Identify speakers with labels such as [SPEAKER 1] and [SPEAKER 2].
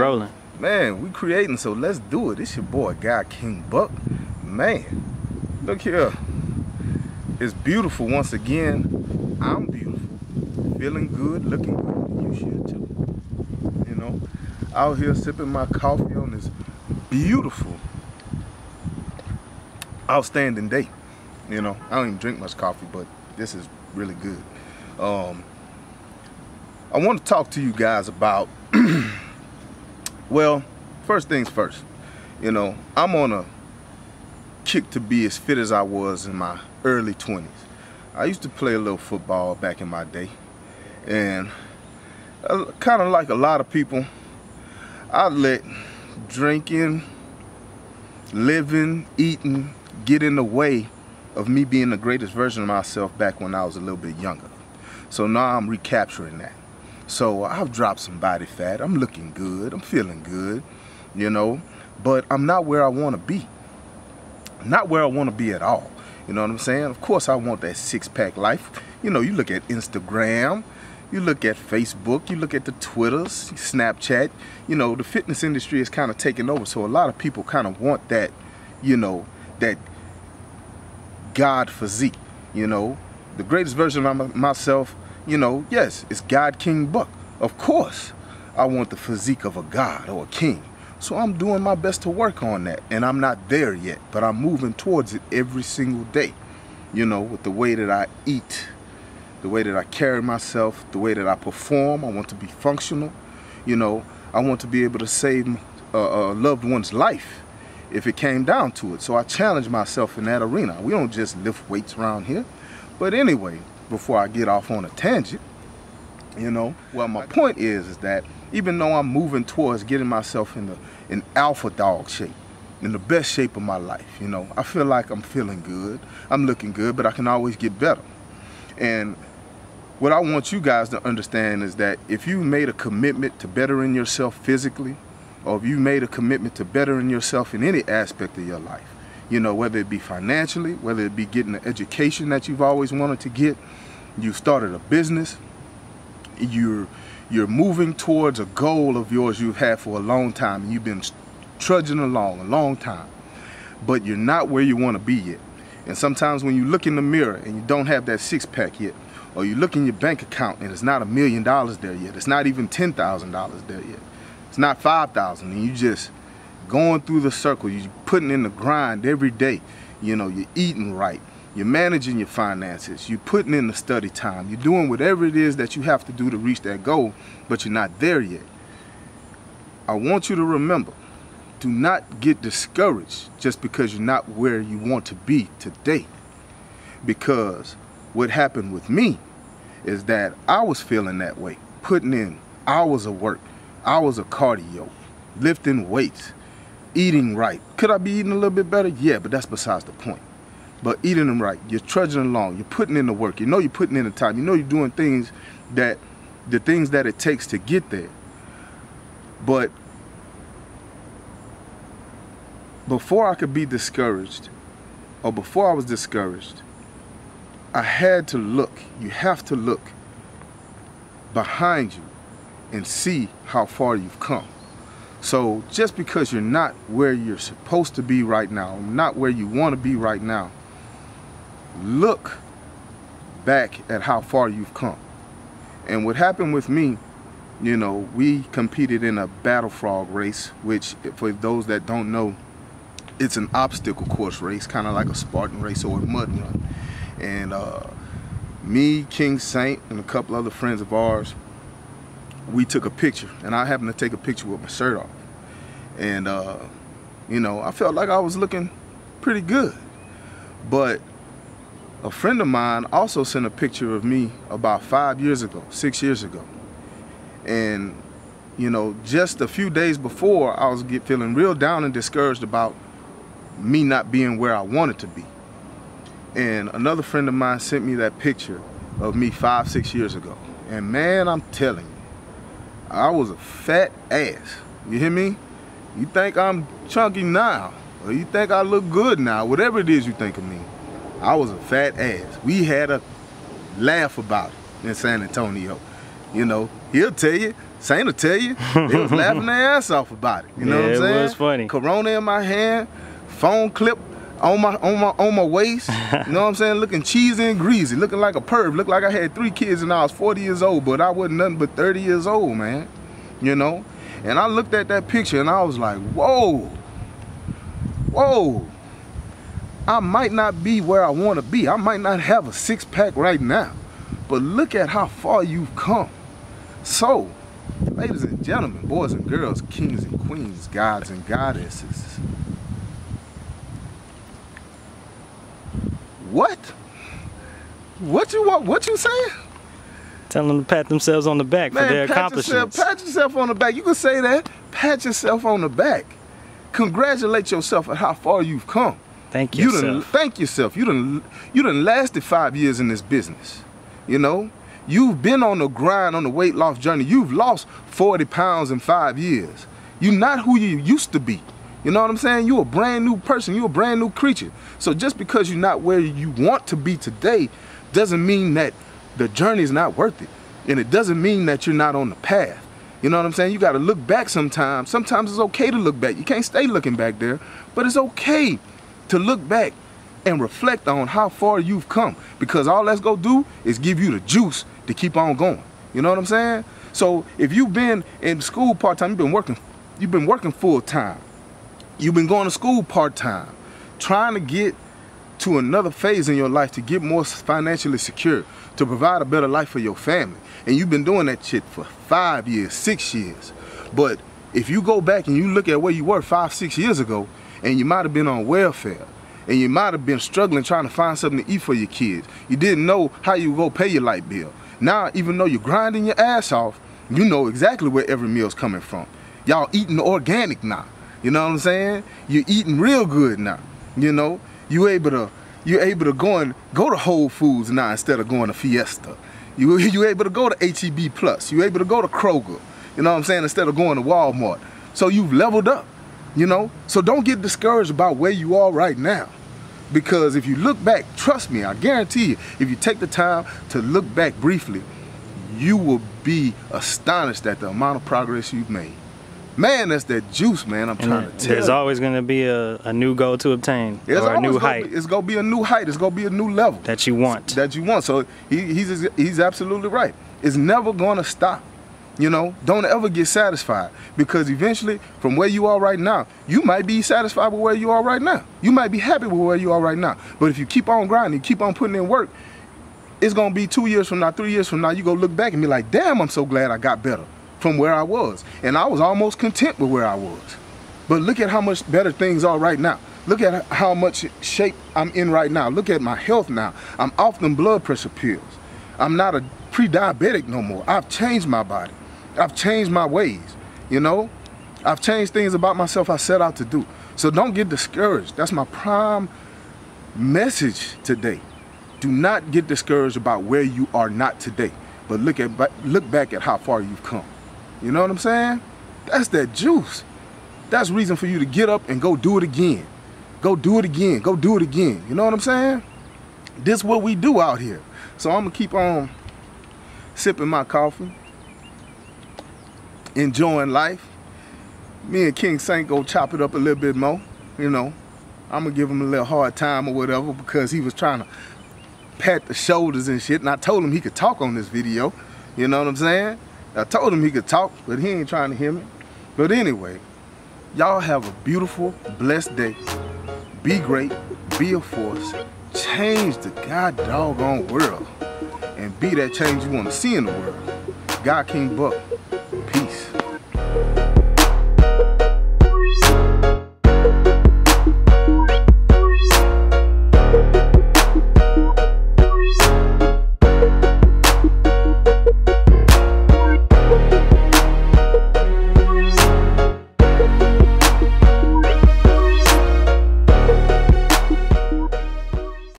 [SPEAKER 1] rolling.
[SPEAKER 2] Man, we creating, so let's do it. It's your boy, God King Buck. Man, look here. It's beautiful once again. I'm beautiful. Feeling good, looking good. You should too. You know, out here sipping my coffee on this beautiful, outstanding day. You know, I don't even drink much coffee, but this is really good. I want to talk to you guys about well, first things first, you know, I'm on a kick to be as fit as I was in my early 20s. I used to play a little football back in my day, and kind of like a lot of people, I let drinking, living, eating get in the way of me being the greatest version of myself back when I was a little bit younger. So now I'm recapturing that. So I've dropped some body fat. I'm looking good. I'm feeling good, you know, but I'm not where I want to be. Not where I want to be at all. You know what I'm saying? Of course, I want that six-pack life. You know, you look at Instagram, you look at Facebook, you look at the Twitters, Snapchat. You know, the fitness industry is kind of taking over. So a lot of people kind of want that, you know, that God physique, you know. The greatest version of myself, you know, yes, it's God King Buck. Of course, I want the physique of a god or a king. So I'm doing my best to work on that. And I'm not there yet, but I'm moving towards it every single day. You know, with the way that I eat, the way that I carry myself, the way that I perform. I want to be functional. You know, I want to be able to save a loved one's life if it came down to it. So I challenge myself in that arena. We don't just lift weights around here. But anyway, before I get off on a tangent, you know, well, my point is that even though I'm moving towards getting myself in alpha dog shape, in the best shape of my life, you know, I feel like I'm feeling good, I'm looking good, but I can always get better. And what I want you guys to understand is that if you made a commitment to bettering yourself physically, or if you made a commitment to bettering yourself in any aspect of your life, you know, whether it be financially, whether it be getting the education that you've always wanted to get, you started a business, you're moving towards a goal of yours you've had for a long time, and you've been trudging along a long time, but you're not where you want to be yet. And sometimes when you look in the mirror and you don't have that six-pack yet, or you look in your bank account and it's not $1 million there yet, it's not even $10,000 there yet, it's not $5,000, and you just going through the circle, you're putting in the grind every day. You know, you're eating right, you're managing your finances, you're putting in the study time, you're doing whatever it is that you have to do to reach that goal, but you're not there yet. I want you to remember, do not get discouraged just because you're not where you want to be today. Because what happened with me is that I was feeling that way, putting in hours of work, hours of cardio, lifting weights, eating right. Could I be eating a little bit better? Yeah, but that's besides the point. But eating them right, you're trudging along, you're putting in the work, you know you're putting in the time, you know you're doing things that, the things that it takes to get there. But before I could be discouraged, or before I was discouraged, I had to look. You have to look behind you and see how far you've come. So just because you're not where you're supposed to be right now, not where you want to be right now, look back at how far you've come. And what happened with me, you know, we competed in a battle frog race, which for those that don't know, it's an obstacle course race, kind of like a Spartan race or a mud run. And me, King Saint, and a couple other friends of ours, we took a picture, and I happened to take a picture with my shirt off. And, you know, I felt like I was looking pretty good. But a friend of mine also sent a picture of me about 5 years ago, 6 years ago. And, you know, just a few days before, I was feeling real down and discouraged about me not being where I wanted to be. And another friend of mine sent me that picture of me 5, 6 years ago. And man, I'm telling you, I was a fat ass. You hear me? You think I'm chunky now, or you think I look good now, whatever it is you think of me, I was a fat ass. We had a laugh about it in San Antonio. You know, he'll tell you, Saint will tell you, they was laughing their ass off about it. You know what I'm saying?
[SPEAKER 1] It was funny.
[SPEAKER 2] Corona in my hand, phone clip on my waist. You know what I'm saying? Looking cheesy and greasy, looking like a perv. Looked like I had 3 kids and I was 40 years old, but I wasn't nothing but 30 years old, man. You know? And I looked at that picture and I was like, whoa, whoa. I might not be where I want to be. I might not have a 6-pack right now, but look at how far you've come. So, ladies and gentlemen, boys and girls, kings and queens, gods and goddesses. What? What you saying?
[SPEAKER 1] Tell them to pat themselves on the back for their accomplishments.
[SPEAKER 2] Pat yourself on the back. You can say that. Pat yourself on the back. Congratulate yourself at how far you've come.
[SPEAKER 1] Thank yourself.
[SPEAKER 2] Thank yourself. You done lasted 5 years in this business. You know? You've been on the grind, on the weight loss journey. You've lost 40 pounds in 5 years. You're not who you used to be. You know what I'm saying? You're a brand new person. You're a brand new creature. So just because you're not where you want to be today doesn't mean that the journey's not worth it. And it doesn't mean that you're not on the path. You know what I'm saying? You got to look back sometimes. Sometimes it's okay to look back. You can't stay looking back there. But it's okay to look back and reflect on how far you've come. Because all that's going to do is give you the juice to keep on going. You know what I'm saying? So if you've been in school part-time, you've been working full-time. You've been going to school part-time, trying to get to another phase in your life to get more financially secure, to provide a better life for your family. And you've been doing that shit for 5 years, 6 years. But if you go back and you look at where you were 5, 6 years ago, and you might have been on welfare, and you might have been struggling trying to find something to eat for your kids. You didn't know how you would go pay your light bill. Now, even though you're grinding your ass off, you know exactly where every meal's coming from. Y'all eating organic now. You know what I'm saying? You're eating real good now. You know, you're able to go to Whole Foods now instead of going to Fiesta. You're able to go to H-E-B Plus. You're able to go to Kroger. You know what I'm saying? Instead of going to Walmart. So you've leveled up. You know, so don't get discouraged about where you are right now. Because if you look back, trust me, I guarantee you, if you take the time to look back briefly, you will be astonished at the amount of progress you've made. Man, that's that juice, man, I'm trying to tell you.
[SPEAKER 1] There's always going to be a new goal to obtain, or a new height.
[SPEAKER 2] It's going to be a new height. It's going to be a new level.
[SPEAKER 1] That you want.
[SPEAKER 2] That you want. So he's absolutely right. It's never going to stop. You know, don't ever get satisfied, because eventually, from where you are right now, you might be satisfied with where you are right now. You might be happy with where you are right now. But if you keep on grinding, keep on putting in work, it's going to be 2 years from now, 3 years from now, you're going to look back and be like, damn, I'm so glad I got better from where I was. And I was almost content with where I was. But look at how much better things are right now. Look at how much shape I'm in right now. Look at my health now. I'm off them blood pressure pills. I'm not a pre-diabetic no more. I've changed my body. I've changed my ways, you know? I've changed things about myself I set out to do. So don't get discouraged. That's my prime message today. Do not get discouraged about where you are not today, but look back at how far you've come. You know what I'm saying? That's that juice. That's reason for you to get up and go do it again. Go do it again. Go do it again. You know what I'm saying? This is what we do out here. So I'm gonna keep on sipping my coffee, enjoying life. Me and King Saint go chop it up a little bit more, you know. I'm gonna give him a little hard time or whatever, because he was trying to pat the shoulders and shit, and I told him he could talk on this video. You know what I'm saying? I told him he could talk, but he ain't trying to hear me. But anyway, y'all have a beautiful, blessed day. Be great, be a force, change the god doggone world, and be that change you want to see in the world. God King Buck.